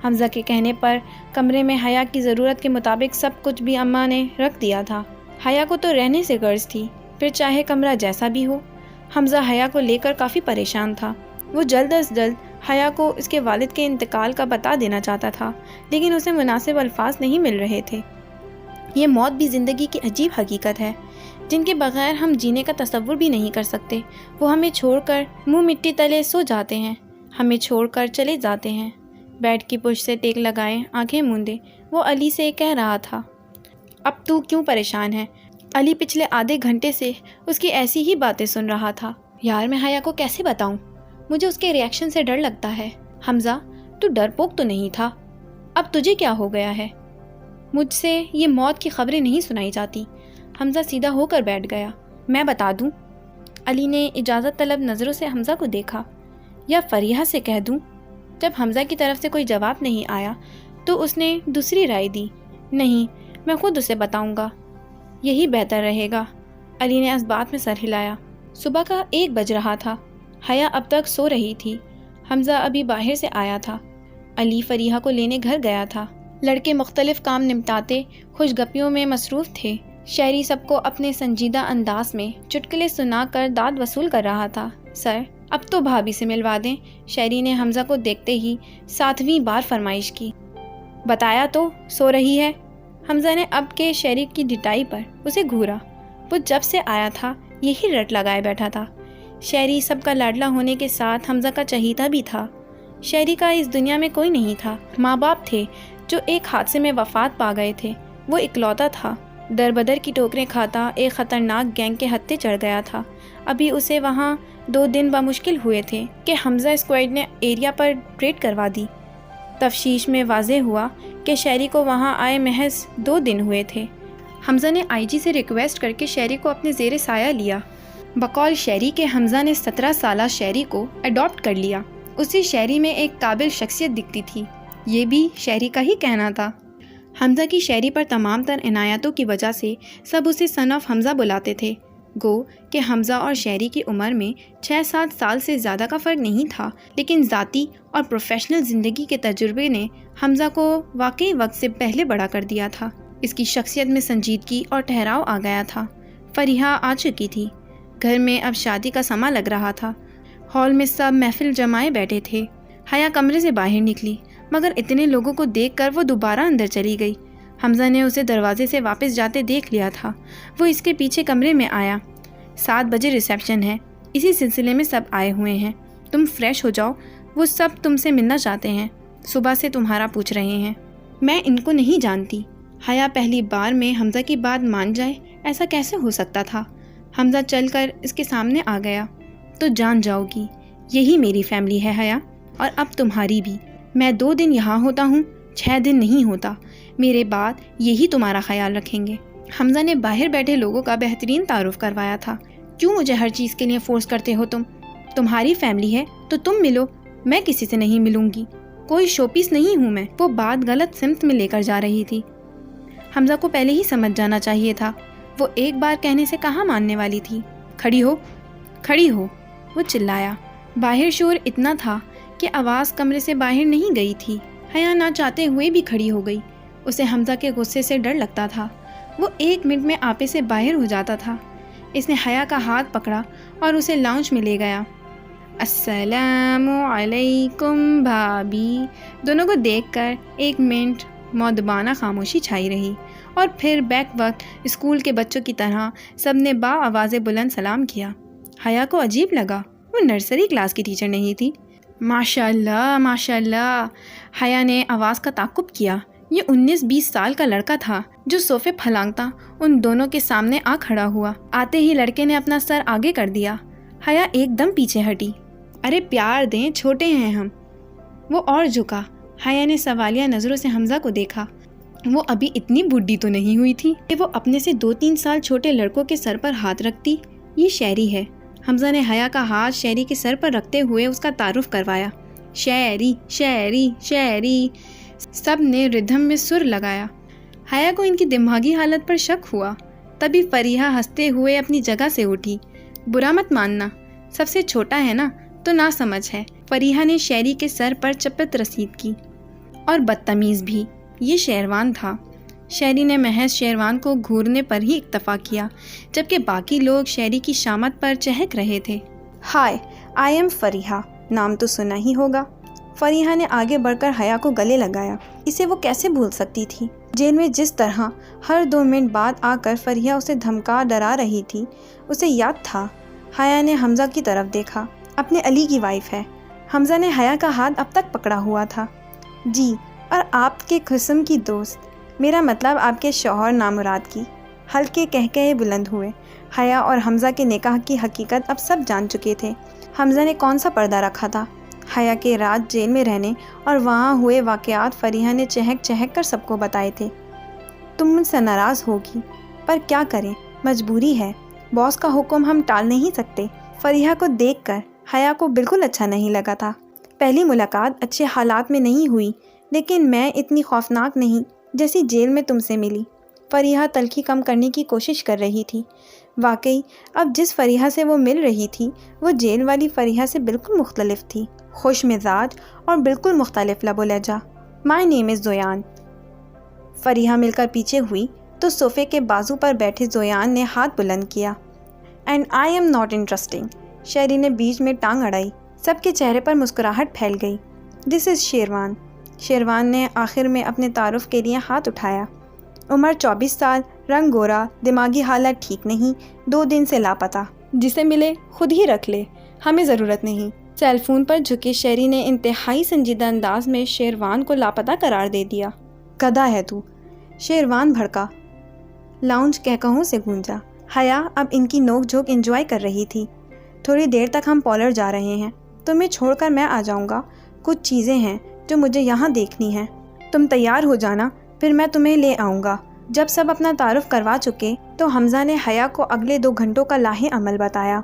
حمزہ کے کہنے پر کمرے میں حیا کی ضرورت کے مطابق سب کچھ بھی اماں نے رکھ دیا تھا۔ حیا کو تو رہنے سے غرض تھی، پھر چاہے کمرہ جیسا بھی ہو۔ حمزہ حیا کو لے کر کافی پریشان تھا۔ وہ جلد از جلد حیا کو اس کے والد کے انتقال کا بتا دینا چاہتا تھا، لیکن اسے مناسب الفاظ نہیں مل رہے تھے۔ یہ موت بھی زندگی کی عجیب حقیقت ہے، جن کے بغیر ہم جینے کا تصور بھی نہیں کر سکتے۔ وہ ہمیں چھوڑ کر منہ مٹی تلے سو جاتے ہیں، ہمیں چھوڑ کر چلے جاتے ہیں۔ بیڈ کی پشت سے ٹیک لگائے آنکھیں موندے وہ علی سے کہہ رہا تھا۔ اب تو کیوں پریشان ہے؟ علی پچھلے آدھے گھنٹے سے اس کی ایسی ہی باتیں سن رہا تھا۔ یار میں حیا کو کیسے بتاؤں؟ مجھے اس کے ریاکشن سے ڈر لگتا ہے۔ حمزہ تو ڈرپوک تو نہیں تھا، اب تجھے کیا ہو گیا ہے؟ مجھ سے یہ موت کی خبریں نہیں سنائی جاتی۔ حمزہ سیدھا ہو کر بیٹھ گیا۔ میں بتا دوں؟ علی نے اجازت طلب نظروں سے حمزہ کو دیکھا۔ یا فریحہ سے کہہ دوں؟ جب حمزہ کی طرف سے کوئی جواب نہیں آیا تو اس نے دوسری رائے دی۔ نہیں، میں خود اسے بتاؤں گا، یہی بہتر رہے گا۔ علی نے اس بات میں سر ہلایا۔ صبح کا 1 بج رہا تھا۔ حیا اب تک سو رہی تھی۔ حمزہ ابھی باہر سے آیا تھا۔ علی فریحہ کو لینے گھر گیا تھا۔ لڑکے مختلف کام نمٹاتے خوش گپیوں میں مصروف تھے۔ شہری سب کو اپنے سنجیدہ انداز میں چٹکلے سنا کر داد وصول کر رہا تھا۔ سر اب تو بھابی سے ملوا دیں، شہری نے حمزہ کو دیکھتے ہی 7ویں بار فرمائش کی۔ بتایا تو سو رہی ہے۔ حمزہ نے اب کے شہری کی ڈٹائی پر اسے گھورا۔ وہ جب سے آیا تھا یہی رٹ لگائے بیٹھا تھا۔ شہری سب کا لاڈلا ہونے کے ساتھ حمزہ کا چہیتا بھی تھا۔ شہری کا اس دنیا میں کوئی نہیں تھا۔ ماں باپ تھے جو ایک حادثے میں وفات پا گئے تھے۔ وہ اکلوتا تھا۔ در بدر کی ٹوکریں کھاتا ایک خطرناک گینگ کے ہتھے چڑھ گیا تھا۔ ابھی اسے وہاں 2 دن بمشکل ہوئے تھے کہ حمزہ اسکواڈ نے ایریا پر ریڈ کروا دی۔ تفتیش میں واضح ہوا کہ شہری کو وہاں آئے محض 2 دن ہوئے تھے۔ حمزہ نے آئی جی سے ریکویسٹ کر کے شہری کو اپنے زیر سایہ لیا۔ بقول شہری کے حمزہ نے 17 سالہ شہری کو اڈاپٹ کر لیا۔ اسی شہری میں ایک قابل شخصیت دکھتی تھی، یہ بھی شہری کا ہی کہنا تھا۔ حمزہ کی شہری پر تمام تر عنایتوں کی وجہ سے سب اسے سن آف حمزہ بلاتے تھے۔ گو کہ حمزہ اور شہری کی عمر میں 6-7 سال سے زیادہ کا فرق نہیں تھا، لیکن ذاتی اور پروفیشنل زندگی کے تجربے نے حمزہ کو واقعی وقت سے پہلے بڑا کر دیا تھا۔ اس کی شخصیت میں سنجیدگی اور ٹھہراؤ آ گیا تھا۔ فریحہ آ چکی تھی، گھر میں اب شادی کا سماں لگ رہا تھا۔ ہال میں سب محفل جمائے بیٹھے تھے۔ حیا کمرے سے باہر نکلی، مگر اتنے لوگوں کو دیکھ کر وہ دوبارہ اندر چلی گئی۔ حمزہ نے اسے دروازے سے واپس جاتے دیکھ لیا تھا۔ وہ اس کے پیچھے کمرے میں آیا۔ 7 بجے ریسیپشن ہے، اسی سلسلے میں سب آئے ہوئے ہیں، تم فریش ہو جاؤ، وہ سب تم سے ملنا چاہتے ہیں، صبح سے تمہارا پوچھ رہے ہیں۔ میں ان کو نہیں جانتی۔ حیا پہلی بار میں حمزہ کی بات مان جائے، ایسا کیسے ہو سکتا تھا؟ حمزہ چل کر اس کے سامنے آ گیا۔ تو جان جاؤ گی، یہی میری فیملی ہے حیا، اور اب تمہاری بھی۔ میں 2 دن یہاں ہوتا ہوں، 6 دن نہیں ہوتا۔ میرے بعد یہی تمہارا خیال رکھیں گے۔ حمزہ نے باہر بیٹھے لوگوں کا بہترین تعارف کروایا تھا۔ کیوں مجھے ہر چیز کے لیے فورس کرتے ہو؟ تمہاری فیملی ہے تو تم ملو، میں کسی سے نہیں ملوں گی، کوئی شو پیس نہیں ہوں میں۔ وہ بات غلط سمت میں لے کر جا رہی تھی۔ حمزہ کو پہلے ہی سمجھ جانا چاہیے تھا، وہ ایک بار کہنے سے کہاں ماننے والی تھی۔ کھڑی ہو، کھڑی ہو، وہ چلایا۔ باہر شور اتنا تھا کہ آواز کمرے سے باہر نہیں گئی تھی۔ حیا نہ چاہتے ہوئے بھی کھڑی ہو گئی۔ اسے حمزہ کے غصے سے ڈر لگتا تھا، وہ 1 منٹ میں آپے سے باہر ہو جاتا تھا۔ اس نے حیا کا ہاتھ پکڑا اور اسے لاؤنج میں لے گیا۔ السلام علیکم بھابی۔ دونوں کو دیکھ کر 1 منٹ مؤدبانہ خاموشی چھائی رہی، اور پھر بیک وقت اسکول کے بچوں کی طرح سب نے با آواز بلند سلام کیا۔ حیا کو عجیب لگا، وہ نرسری کلاس کی ٹیچر نہیں تھی۔ ماشاء اللہ، ماشاء اللہ، حیا نے آواز کا تعاقب کیا۔ یہ 19-20 سال کا لڑکا تھا جو صوفے پھلانگتا ان دونوں کے سامنے آ کھڑا ہوا۔ آتے ہی لڑکے نے اپنا سر آگے کر دیا۔ حیا ایک دم پیچھے ہٹی۔ ارے پیار دیں، چھوٹے ہیں ہم۔ وہ اور جھکا۔ حیا نے سوالیہ نظروں سے حمزہ کو دیکھا۔ وہ ابھی اتنی بڈھی تو نہیں ہوئی تھی کہ وہ اپنے سے 2-3 سال چھوٹے لڑکوں کے سر پر ہاتھ رکھتی۔ یہ شہری ہے۔ حمزہ نے حیا کا ہاتھ شہری کے سر پر رکھتے ہوئے اس کا تعارف کروایا۔ شہری، شہری، شہری، سب نے ردھم میں سر لگایا۔ حیا کو ان کی دماغی حالت پر شک ہوا۔ تبھی فریحہ ہنستے ہوئے اپنی جگہ سے اٹھی۔ برا مت ماننا، سب سے چھوٹا ہے نا تو نہ سمجھ ہے۔ فریحہ نے شہری کے سر پر چپت رسید کی۔ اور بدتمیز بھی، یہ شیروان تھا۔ شہری نے محض شیروان کو گھورنے پر ہی اکتفا کیا، جبکہ باقی لوگ شہری کی شامت پر چہک رہے تھے۔ ہائے، آئی ایم فریحہ، نام تو سنا ہی ہوگا۔ فریحہ نے آگے بڑھ کر حیا کو گلے لگایا۔ اسے وہ کیسے بھول سکتی تھی؟ جیل میں جس طرح ہر 2 منٹ بعد آ کر فریحہ اسے دھمکا ڈرا رہی تھی، اسے یاد تھا۔ حیا نے حمزہ کی طرف دیکھا۔ اپنے علی کی وائف ہے۔ حمزہ نے حیا کا ہاتھ اب تک پکڑا ہوا تھا۔ جی، اور آپ کے قسم کی دوست، میرا مطلب آپ کے شوہر نامراد کی۔ ہلکے کہکہے بلند ہوئے۔ حیا اور حمزہ کے نکاح کی حقیقت اب سب جان چکے تھے۔ حمزہ نے کون سا پردہ رکھا تھا؟ حیا کے رات جیل میں رہنے اور وہاں ہوئے واقعات فریحہ نے چہک چہک کر سب کو بتائے تھے۔ تم مجھ سے ناراض ہوگی، پر کیا کریں، مجبوری ہے، باس کا حکم ہم ٹال نہیں سکتے۔ فریحہ کو دیکھ کر حیا کو بالکل اچھا نہیں لگا تھا۔ پہلی ملاقات اچھے حالات میں نہیں ہوئی، لیکن میں اتنی خوفناک نہیں جیسی جیل میں تم سے ملی۔ فریحہ تلخی کم کرنے کی کوشش کر رہی تھی۔ واقعی اب جس فریحہ سے وہ مل رہی تھی وہ جیل والی فریحہ سے بالکل مختلف تھی، خوش مزاج اور بالکل مختلف لب و لہجہ۔ مائی نیم از زویان۔ فریحہ مل کر پیچھے ہوئی تو صوفے کے بازو پر بیٹھے زویان نے ہاتھ بلند کیا۔ And I am not interesting. شہری نے بیچ میں ٹانگ اڑائی۔ سب کے چہرے پر مسکراہٹ پھیل گئی۔ دس از شیروان۔ شیروان نے آخر میں اپنے تعارف کے لیے ہاتھ اٹھایا۔ عمر 24 سال، رنگ گورا، دماغی حالت ٹھیک نہیں، 2 دن سے لاپتہ۔ جسے ملے خود ہی رکھ لے، ہمیں ضرورت نہیں۔ سیل فون پر جھکے شہری نے انتہائی سنجیدہ انداز میں شیروان کو لاپتہ قرار دے دیا۔ گدھا ہے تو، شیروان بھڑکا۔ لاؤنج کہکہوں سے گونجا۔ حیا اب ان کی نوک جھوک انجوائے کر رہی تھی۔ تھوڑی دیر تک ہم پارلر جا رہے ہیں، تمہیں چھوڑ کر میں آ جاؤں گا، کچھ چیزیں ہیں جو مجھے یہاں دیکھنی ہیں۔ تم تیار ہو جانا، پھر میں تمہیں لے آؤں گا۔ جب سب اپنا تعارف کروا چکے تو حمزہ نے حیا کو اگلے 2 گھنٹوں کا لاہ عمل بتایا۔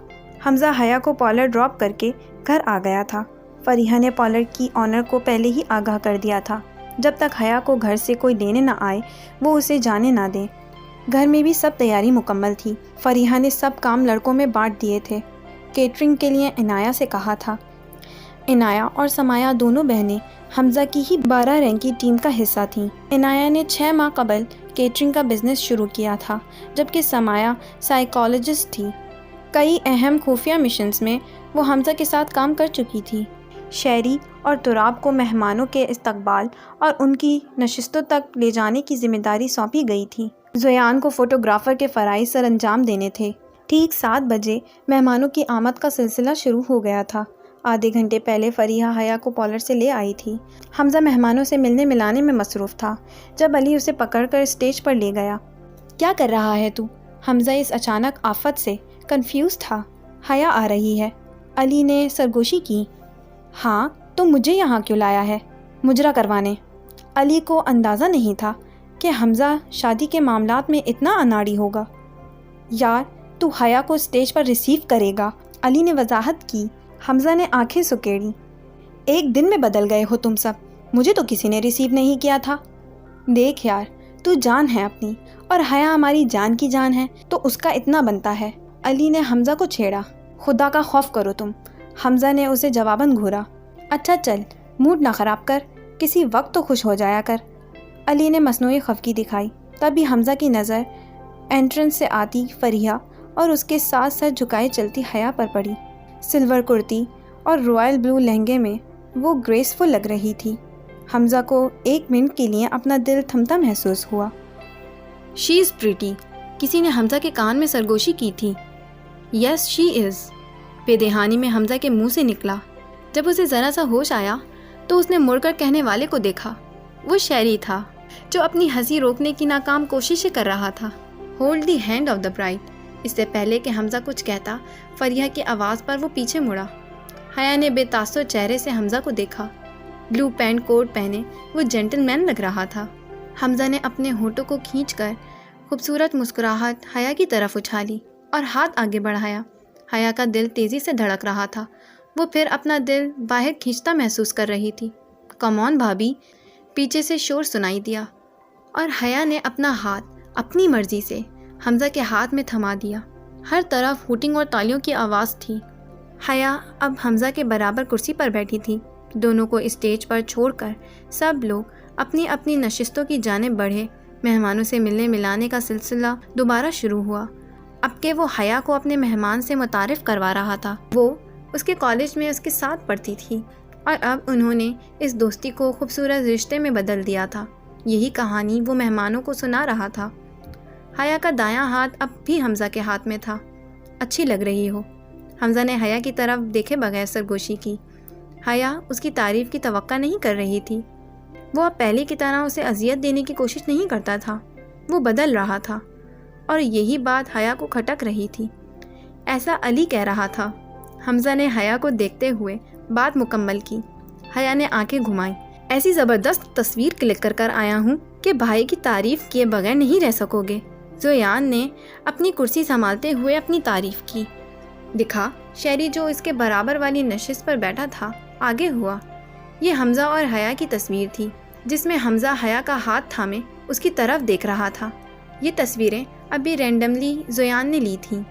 حمزہ حیا کو پارلر ڈراپ کر کے گھر آ گیا تھا۔ فریحہ نے پارلر کی آنر کو پہلے ہی آگاہ کر دیا تھا، جب تک حیا کو گھر سے کوئی لینے نہ آئے وہ اسے جانے نہ دیں۔ گھر میں بھی سب تیاری مکمل تھی۔ فریحہ نے سب کام لڑکوں میں بانٹ دیے تھے۔ کیٹرنگ کے لیے عنایہ سے کہا تھا۔ عنایہ اور سمایہ دونوں بہنیں حمزہ کی ہی 12 رینک کی ٹیم کا حصہ تھیں۔ عنایہ نے 6 ماہ قبل کیٹرنگ کا بزنس شروع کیا تھا، جبکہ سمایہ سائیکالوجسٹ تھی۔ کئی اہم خفیہ مشنز میں وہ حمزہ کے ساتھ کام کر چکی تھی۔ شہری اور تراب کو مہمانوں کے استقبال اور ان کی نشستوں تک لے جانے کی ذمہ داری سونپی گئی تھی۔ زیان کو فوٹوگرافر کے فرائض سر انجام دینے تھے۔ ٹھیک 7 بجے مہمانوں کی آمد کا سلسلہ شروع ہو گیا تھا۔ آدھے گھنٹے پہلے فریحہ حیا کو پارلر سے لے آئی تھی۔ حمزہ مہمانوں سے ملنے ملانے میں مصروف تھا جب علی اسے پکڑ کر اسٹیج پر لے گیا۔ کیا کر رہا ہے تو؟ حمزہ اس اچانک آفت سے کنفیوز تھا۔ حیا آ رہی ہے، علی نے سرگوشی کی۔ ہاں تو مجھے یہاں کیوں لایا ہے؟ مجرا کروانے۔ علی کو اندازہ نہیں تھا کہ حمزہ شادی کے معاملات میں اتنا اناڑی ہوگا۔ یار تو حیا کو اسٹیج پر ریسیو کرے گا، علی نے وضاحت کی۔ حمزہ نے آنکھیں سکیڑی۔ 1 دن میں بدل گئے ہو تم سب، مجھے تو کسی نے ریسیو نہیں کیا تھا۔ دیکھ یار، تو جان ہے اپنی اور حیا ہماری جان کی جان ہے، تو اس کا اتنا بنتا ہے۔ علی نے حمزہ کو چھیڑا۔ خدا کا خوف کرو تم، حمزہ نے اسے جواباً گھورا۔ اچھا چل، موڈ نہ خراب کر، کسی وقت تو خوش ہو جایا کر۔ علی نے مصنوعی خفگی دکھائی۔ تبھی حمزہ کی نظر انٹرنس سے آتی فریحہ اور اس کے ساتھ سر جھکائے چلتی حیا پر پڑی۔ سلور کرتی اور رائل بلو لہنگے میں وہ گریسفل لگ رہی تھی۔ حمزہ کو 1 منٹ کے لیے اپنا دل تھمتا محسوس ہوا۔ شی از پریٹی، کسی نے حمزہ کے کان میں سرگوشی کی تھی۔ یس شی از، بے دہانی میں حمزہ کے منہ سے نکلا۔ جب اسے ذرا سا ہوش آیا تو اس نے مڑ کر کہنے والے کو دیکھا۔ وہ شہری تھا جو اپنی ہنسی روکنے کی ناکام کوششیں کر رہا تھا۔ Hold the hand of the bride. اس سے پہلے کہ حمزہ کچھ کہتا، فریحہ کی آواز پر وہ پیچھے مڑا۔ حیا نے بے تاثر چہرے سے حمزہ کو دیکھا۔ بلو پینٹ کوٹ پہنے وہ جینٹل مین لگ رہا تھا۔ حمزہ نے اپنے ہونٹوں کو کھینچ کر خوبصورت مسکراہٹ حیا کی طرف اچھالی اور ہاتھ آگے بڑھایا۔ حیا کا دل تیزی سے دھڑک رہا تھا۔ وہ پھر اپنا دل باہر کھینچتا محسوس کر رہی تھی۔ کم آن بھابی، پیچھے سے شور سنائی دیا اور حیا نے اپنا ہاتھ اپنی مرضی سے حمزہ کے ہاتھ میں تھما دیا۔ ہر طرف ہوٹنگ اور تالیوں کی آواز تھی۔ حیا اب حمزہ کے برابر کرسی پر بیٹھی تھی۔ دونوں کو اسٹیج پر چھوڑ کر سب لوگ اپنی اپنی نشستوں کی جانب بڑھے۔ مہمانوں سے ملنے ملانے کا سلسلہ دوبارہ شروع ہوا۔ اب کہ وہ حیا کو اپنے مہمان سے متعارف کروا رہا تھا۔ وہ اس کے کالج میں اس کے ساتھ پڑھتی تھی اور اب انہوں نے اس دوستی کو خوبصورت رشتے میں بدل دیا تھا۔ یہی کہانی وہ مہمانوں کو سنا رہا تھا۔ حیا کا دایاں ہاتھ اب بھی حمزہ کے ہاتھ میں تھا۔ اچھی لگ رہی ہو، حمزہ نے حیا کی طرف دیکھے بغیر سرگوشی کی۔ حیا اس کی تعریف کی توقع نہیں کر رہی تھی۔ وہ اب پہلے کی طرح اسے اذیت دینے کی کوشش نہیں کرتا تھا۔ وہ بدل رہا تھا اور یہی بات حیا کو کھٹک رہی تھی۔ ایسا علی کہہ رہا تھا۔ حمزہ نے حیا کو دیکھتے ہوئے بات مکمل کی۔ حیا نے آنکھیں گھمائیں۔ ایسی زبردست تصویر کلک کر کر آیا ہوں کہ بھائی کی تعریف کیے بغیر نہیں رہ سکو گے۔ زیان نے اپنی کرسی سنبھالتے ہوئے اپنی تعریف کی۔ دکھا، شہری جو اس کے برابر والی نشست پر بیٹھا تھا آگے ہوا۔ یہ حمزہ اور حیا کی تصویر تھی جس میں حمزہ حیا کا ہاتھ تھامے اس کی طرف دیکھ رہا تھا۔ یہ تصویریں ابھی رینڈملی زیان نے لی تھیں۔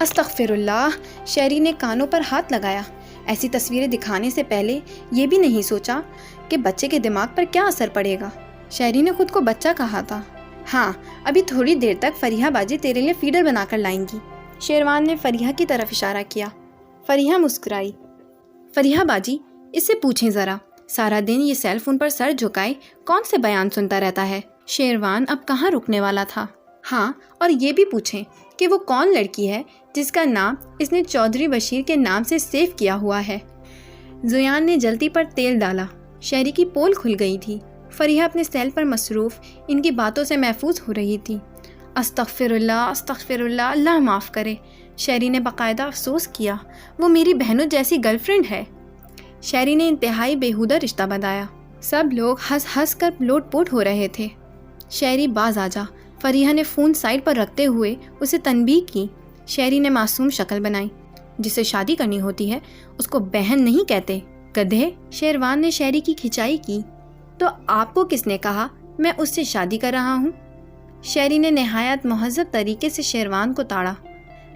استغفر اللہ، شہری نے کانوں پر ہاتھ لگایا۔ ایسی تصویریں دکھانے سے پہلے یہ بھی نہیں سوچا کہ بچے کے دماغ پر کیا اثر پڑے گا۔ شہری نے خود کو بچہ کہا تھا۔ ہاں، ابھی تھوڑی دیر تک فریحہ باجی تیرے لیے فیڈر بنا کر لائیں گی۔ شیروان نے فریحہ کی طرف اشارہ کیا۔ فریحہ مسکرائی۔ فریحہ باجی، اس سے پوچھیں ذرا، سارا دن یہ سیل فون پر سر جھکائے کون سے بیان سنتا رہتا ہے؟ شیروان اب کہاں رکنے والا تھا۔ ہاں، اور یہ بھی پوچھیں کہ وہ کون لڑکی ہے جس کا نام اس نے چودھری بشیر کے نام سے سیو کیا ہوا ہے۔ زیان نے جلتی پر تیل ڈالا۔ شہری کی پول کھل گئی تھی۔ فریحہ اپنے سیل پر مصروف ان کی باتوں سے محفوظ ہو رہی تھی۔ استغفر اللہ، اللہ معاف کرے۔ شہری نے باقاعدہ افسوس کیا۔ وہ میری بہنوں جیسی گرل فرینڈ ہے۔ شہری نے انتہائی بیہودہ رشتہ بتایا۔ سب لوگ ہنس ہنس کر لوٹ پوٹ ہو رہے تھے۔ شہری باز آ جا، فریحہ نے فون سائڈ پر رکھتے ہوئے اسے تنبیہ کی۔ شہری نے معصوم شکل بنائی۔ جسے شادی کرنی ہوتی ہے اس کو بہن نہیں کہتے، گدھے۔ شیروان نے شہری کی کھچائی کی۔ تو آپ کو کس نے کہا میں اس سے شادی کر رہا ہوں؟ شہری نے نہایت مہذب طریقے سے شیروان کو تاڑا۔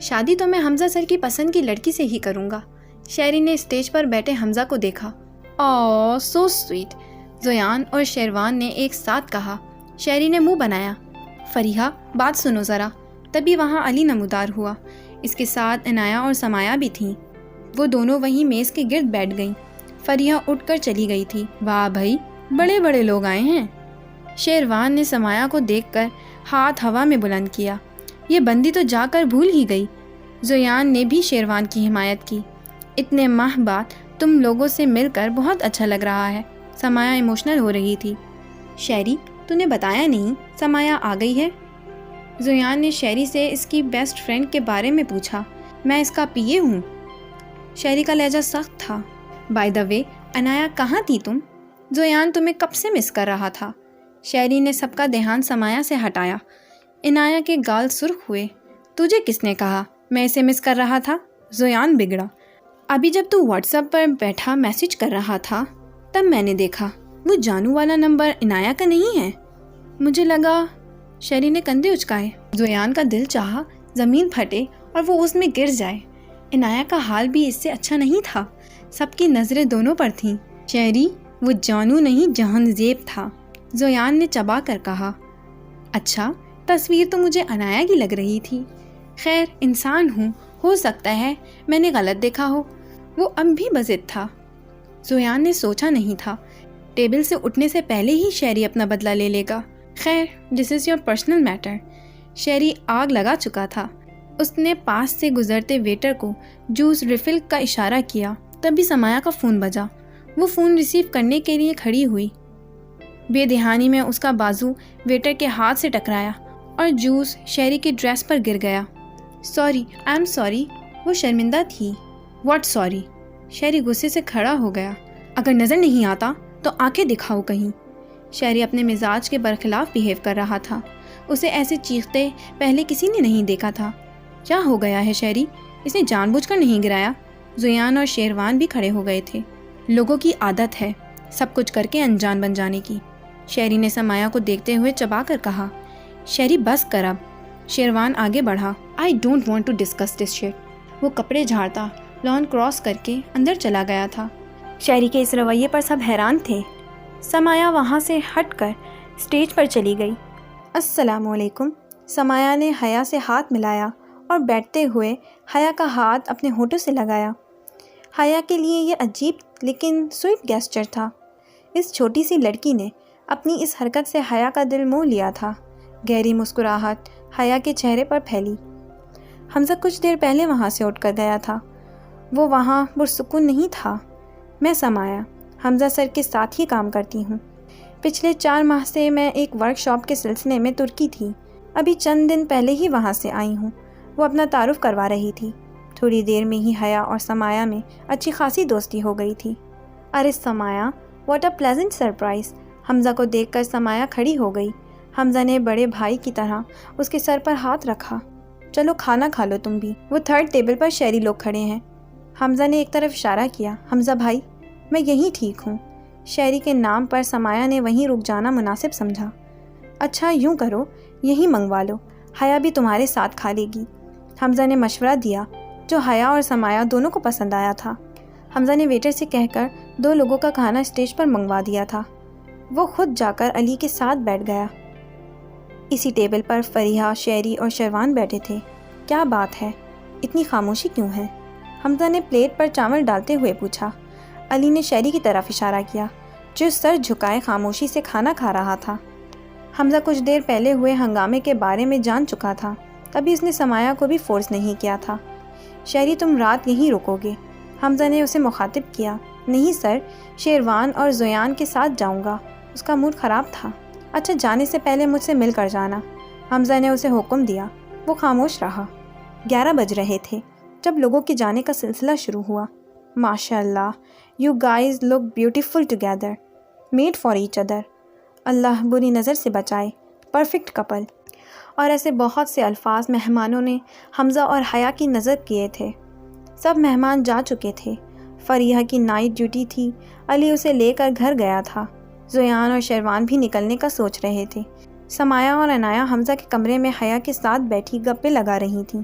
شادی تو میں حمزہ سر کی پسند کی لڑکی سے ہی کروں گا۔ شہری نے اسٹیج پر بیٹھے حمزہ کو دیکھا۔ اوہ سو سویٹ، زیان اور شیروان نے ایک ساتھ کہا۔ شہری نے منہ بنایا۔ فریحہ بات سنو ذرا۔ تبھی وہاں علی نمودار ہوا۔ اس کے ساتھ عنایہ اور سمایہ بھی تھیں۔ وہ دونوں وہیں میز کے گرد بیٹھ گئیں۔ فریحہ اٹھ کر چلی گئی تھی۔ واہ بھائی، بڑے بڑے لوگ آئے ہیں۔ شیروان نے سمایہ کو دیکھ کر ہاتھ ہوا میں بلند کیا۔ یہ بندی تو جا کر بھول ہی گئی۔ زیان نے بھی شیروان کی حمایت کی۔ اتنے ماہ بعد تم لوگوں سے مل کر بہت اچھا لگ رہا ہے۔ سمایہ ایموشنل ہو رہی تھی۔ شہری تو نے بتایا نہیں سمایہ آ گئی ہے؟ زیان نے شہری سے اس کی بیسٹ فرینڈ کے بارے میں پوچھا۔ میں اس کا پی اے ہوں۔ شہری کا لہجہ سخت تھا۔ بائی دا وے عنایہ کہاں تھی تم؟ زیان تمہیں کب سے مس کر رہا تھا۔ شہری نے سب کا دھیان سمایہ سے ہٹایا۔ عنایہ کے گال سرخ ہوئے۔ تجھے کس نے کہا میں اسے مس کر رہا تھا؟ زیان بگڑا۔ ابھی جب تو واٹس ایپ پر بیٹھا میسج کر رہا تھا تب میں نے دیکھا۔ وہ جانو والا نمبر عنایہ کا نہیں ہے؟ مجھے لگا۔ شہری نے کندھے اچکائے۔ زیان کا دل چاہا زمین پھٹے اور وہ اس میں گر جائے۔ عنایہ کا حال بھی اس سے اچھا نہیں تھا۔ سب کی نظریں دونوں پر تھیں۔ شہری وہ جانو نہیں جہان زیب تھا، زیان نے چبا کر کہا۔ اچھا تصویر تو مجھے عنایہ کی لگ رہی تھی۔ خیر انسان ہوں، ہو سکتا ہے میں نے غلط دیکھا ہو۔ وہ اب بھی بضد تھا۔ زیان نے سوچا نہیں تھا ٹیبل سے اٹھنے سے پہلے ہی شہری اپنا بدلہ لے لے گا۔ خیر دس از یور پرسنل میٹر۔ شہری آگ لگا چکا تھا۔ اس نے پاس سے گزرتے ویٹر کو جوس ریفل کا اشارہ کیا۔ تبھی سمایہ کا فون بجا۔ وہ فون ریسیو کرنے کے لیے کھڑی ہوئی۔ بے دہانی میں اس کا بازو ویٹر کے ہاتھ سے ٹکرایا اور جوس شہری کی ڈریس پر گر گیا۔ Sorry, I am sorry. وہ شرمندہ تھی۔ What sorry? شہری غصے سے کھڑا ہو گیا۔ اگر نظر نہیں آتا تو آنکھیں دکھاؤ کہیں۔ شہری اپنے مزاج کے برخلاف بیہیو کر رہا تھا۔ اسے ایسے چیختے پہلے کسی نے نہیں دیکھا تھا۔ کیا ہو گیا ہے شہری؟ اس نے جان بوجھ کر نہیں گرایا۔ زیان اور شیروان بھی کھڑے ہو گئے تھے۔ لوگوں کی عادت ہے سب کچھ کر کے انجان بن جانے کی۔ شہری نے سمایہ کو دیکھتے ہوئے چبا کر کہا۔ شہری بس کر اب۔ شیروان آگے بڑھا۔ I don't want to discuss this shit. وہ کپڑے جھاڑتا لان کراس کر کے اندر چلا گیا تھا۔ شہری کے اس رویے پر سب حیران تھے۔ سمایہ وہاں سے ہٹ کر اسٹیج پر چلی گئی۔ السلام علیکم۔ سمایہ نے حیا سے ہاتھ ملایا اور بیٹھتے ہوئے حیا کا ہاتھ اپنے ہونٹوں سے لگایا۔ حیا کے لیے یہ عجیب لیکن سویٹ گیسچر تھا۔ اس چھوٹی سی لڑکی نے اپنی اس حرکت سے حیا کا دل موہ لیا تھا۔ گہری مسکراہٹ حیا کے چہرے پر پھیلی۔ حمزہ کچھ دیر پہلے وہاں سے اٹھ کر گیا تھا۔ وہ وہاں پرسکون نہیں تھا۔ میں سمایہ حمزہ سر کے ساتھ ہی کام کرتی ہوں۔ پچھلے 4 ماہ سے میں ایک ورک شاپ کے سلسلے میں ترکی تھی۔ ابھی چند دن پہلے ہی وہاں سے آئی ہوں۔ وہ اپنا تعارف کروا رہی تھی۔ تھوڑی دیر میں ہی حیا اور سمایہ میں اچھی خاصی دوستی ہو گئی تھی۔ ارے سمایہ، واٹ اے پلیزنٹ سرپرائز۔ حمزہ کو دیکھ کر سمایہ کھڑی ہو گئی۔ حمزہ نے بڑے بھائی کی طرح اس کے سر پر ہاتھ رکھا۔ چلو کھانا کھا لو تم بھی۔ وہ 3rd ٹیبل پر شہری لوگ کھڑے ہیں۔ حمزہ نے ایک طرف اشارہ کیا۔ حمزہ بھائی میں یہیں ٹھیک ہوں۔ شہری کے نام پر سمایہ نے وہیں رک جانا مناسب سمجھا۔ اچھا یوں کرو یہیں منگوا لو، حیا بھی تمہارے ساتھ کھا لے گی۔ حمزہ نے مشورہ دیا جو حیا اور سمایہ دونوں کو پسند آیا تھا۔ حمزہ نے ویٹر سے کہہ کر 2 لوگوں کا کھانا اسٹیج پر منگوا دیا تھا۔ وہ خود جا کر علی کے ساتھ بیٹھ گیا۔ اسی ٹیبل پر فریحہ، شہری اور شیروان بیٹھے تھے۔ کیا بات ہے، اتنی خاموشی کیوں ہے؟ حمزہ نے پلیٹ پر چاول ڈالتے ہوئے پوچھا۔ علی نے شہری کی طرف اشارہ کیا جو سر جھکائے خاموشی سے کھانا کھا رہا تھا۔ حمزہ کچھ دیر پہلے ہوئے ہنگامے کے بارے میں جان چکا تھا، کبھی اس نے سمایہ کو بھی فورس نہیں کیا تھا۔ شہری تم رات یہیں رکو گے؟ حمزہ نے اسے مخاطب کیا۔ نہیں سر، شیروان اور زیان کے ساتھ جاؤں گا۔ اس کا موڈ خراب تھا۔ اچھا جانے سے پہلے مجھ سے مل کر جانا، حمزہ نے اسے حکم دیا۔ وہ خاموش رہا۔ 11 بج رہے تھے جب لوگوں کے جانے کا سلسلہ شروع ہوا۔ ماشاء اللہ، you guys look beautiful together, made for each other. اللہ بری نظر سے بچائے، پرفیکٹ کپل۔ اور ایسے بہت سے الفاظ مہمانوں نے حمزہ اور حیا کی نظر کیے تھے۔ سب مہمان جا چکے تھے۔ فریحہ کی نائٹ ڈیوٹی تھی، علی اسے لے کر گھر گیا تھا۔ زیان اور شیروان بھی نکلنے کا سوچ رہے تھے۔ سمایا اور عنایا حمزہ کے کمرے میں حیا کے ساتھ بیٹھی گپے لگا رہی تھیں۔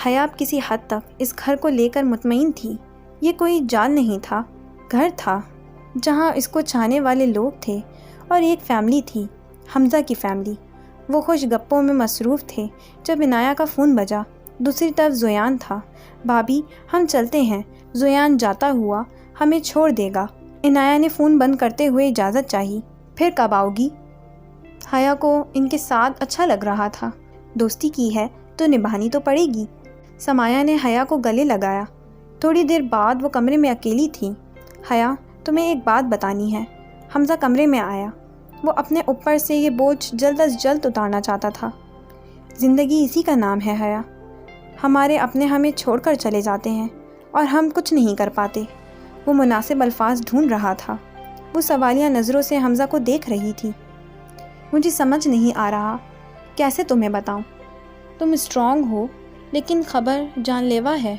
حیا اب کسی حد تک اس گھر کو لے کر مطمئن تھی۔ یہ کوئی جال نہیں تھا، گھر تھا جہاں اس کو چاہنے والے لوگ تھے، اور ایک فیملی تھی، حمزہ کی فیملی۔ وہ خوش گپوں میں مصروف تھے جب عنایا کا فون بجا۔ دوسری طرف زیان تھا۔ بھابھی ہم چلتے ہیں، زیان جاتا ہوا ہمیں چھوڑ دے گا۔ عنایا نے فون بند کرتے ہوئے اجازت چاہی۔ پھر کب آؤ گی؟ حیا کو ان کے ساتھ اچھا لگ رہا تھا۔ دوستی کی ہے تو نبھانی تو پڑے گی۔ سمایا نے حیا کو گلے لگایا۔ تھوڑی دیر بعد وہ کمرے میں اکیلی تھی۔ حیا تمہیں ایک بات بتانی ہے۔ حمزہ کمرے میں آیا۔ وہ اپنے اوپر سے یہ بوجھ جلد از جلد اتارنا چاہتا تھا۔ زندگی اسی کا نام ہے حیا۔ ہمارے اپنے ہمیں چھوڑ کر چلے جاتے ہیں اور ہم کچھ نہیں کر پاتے۔ وہ مناسب الفاظ ڈھونڈ رہا تھا۔ وہ سوالیہ نظروں سے حمزہ کو دیکھ رہی تھی۔ مجھے سمجھ نہیں آ رہا کیسے تمہیں بتاؤں۔ تم اسٹرانگ ہو لیکن خبر جان لیوا ہے۔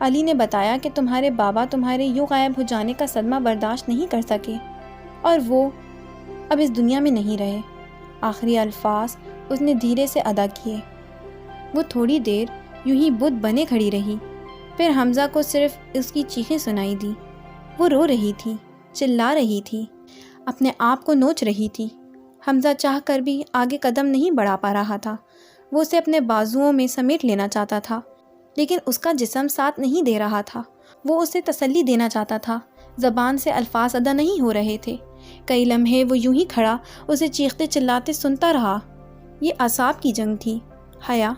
علی نے بتایا کہ تمہارے بابا تمہارے یوں غائب ہو جانے کا صدمہ برداشت نہیں کر سکے، اور وہ اب اس دنیا میں نہیں رہے۔ آخری الفاظ اس نے دھیرے سے ادا کیے۔ وہ تھوڑی دیر یوں ہی بت بنے کھڑی رہی، پھر حمزہ کو صرف اس کی چیخیں سنائی دی۔ وہ رو رہی تھی، چلا رہی تھی، اپنے آپ کو نوچ رہی تھی۔ حمزہ چاہ کر بھی آگے قدم نہیں بڑھا پا رہا تھا۔ وہ اسے اپنے بازوؤں میں سمیٹ لینا چاہتا تھا، لیکن اس کا جسم ساتھ نہیں دے رہا تھا۔ وہ اسے تسلی دینا چاہتا تھا، زبان سے الفاظ ادا نہیں ہو رہے تھے۔ کئی لمحے وہ یوں ہی کھڑا اسے چیختے چلاتے سنتا رہا۔ یہ اعصاب کی جنگ تھی۔ حیا،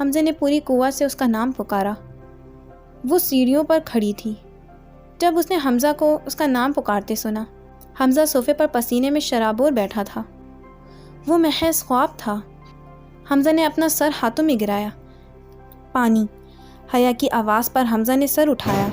حمزہ نے پوری قوت سے اس کا نام پکارا۔ وہ سیڑھیوں پر کھڑی تھی جب اس نے حمزہ کو اس کا نام پکارتے سنا۔ حمزہ صوفے پر پسینے میں شرابور بیٹھا تھا۔ وہ محض خواب تھا۔ حمزہ نے اپنا سر ہاتھوں میں گرایا۔ پانی۔ حیا کی آواز پر حمزہ نے سر اٹھایا۔